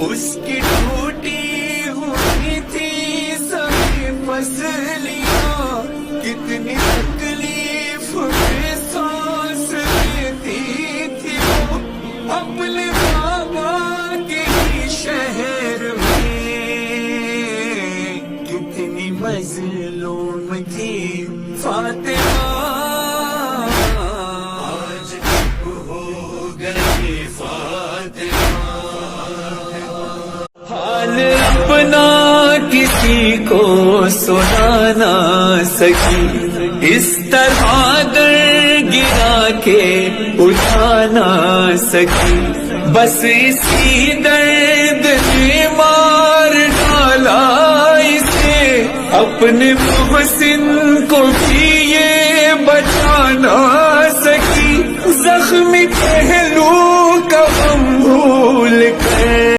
اس کی ٹوٹی ہوئی تھی سبھی فصلیاں، کتنی تکلیف میں سانس لیتی تھی وہ اپنے بابا کے شہر میں، کتنی مظلوم تھی فاطمہ، آج ہو گئی فاطمہ، حال اپنا کسی کو سنا نہ سکی، اس طرح در گرا کے اٹھا نہ سکی، بس اسی درد نے مار ڈالا اسے، اپنے محسن کو بھی یہ بچا نہ سکی، زخمی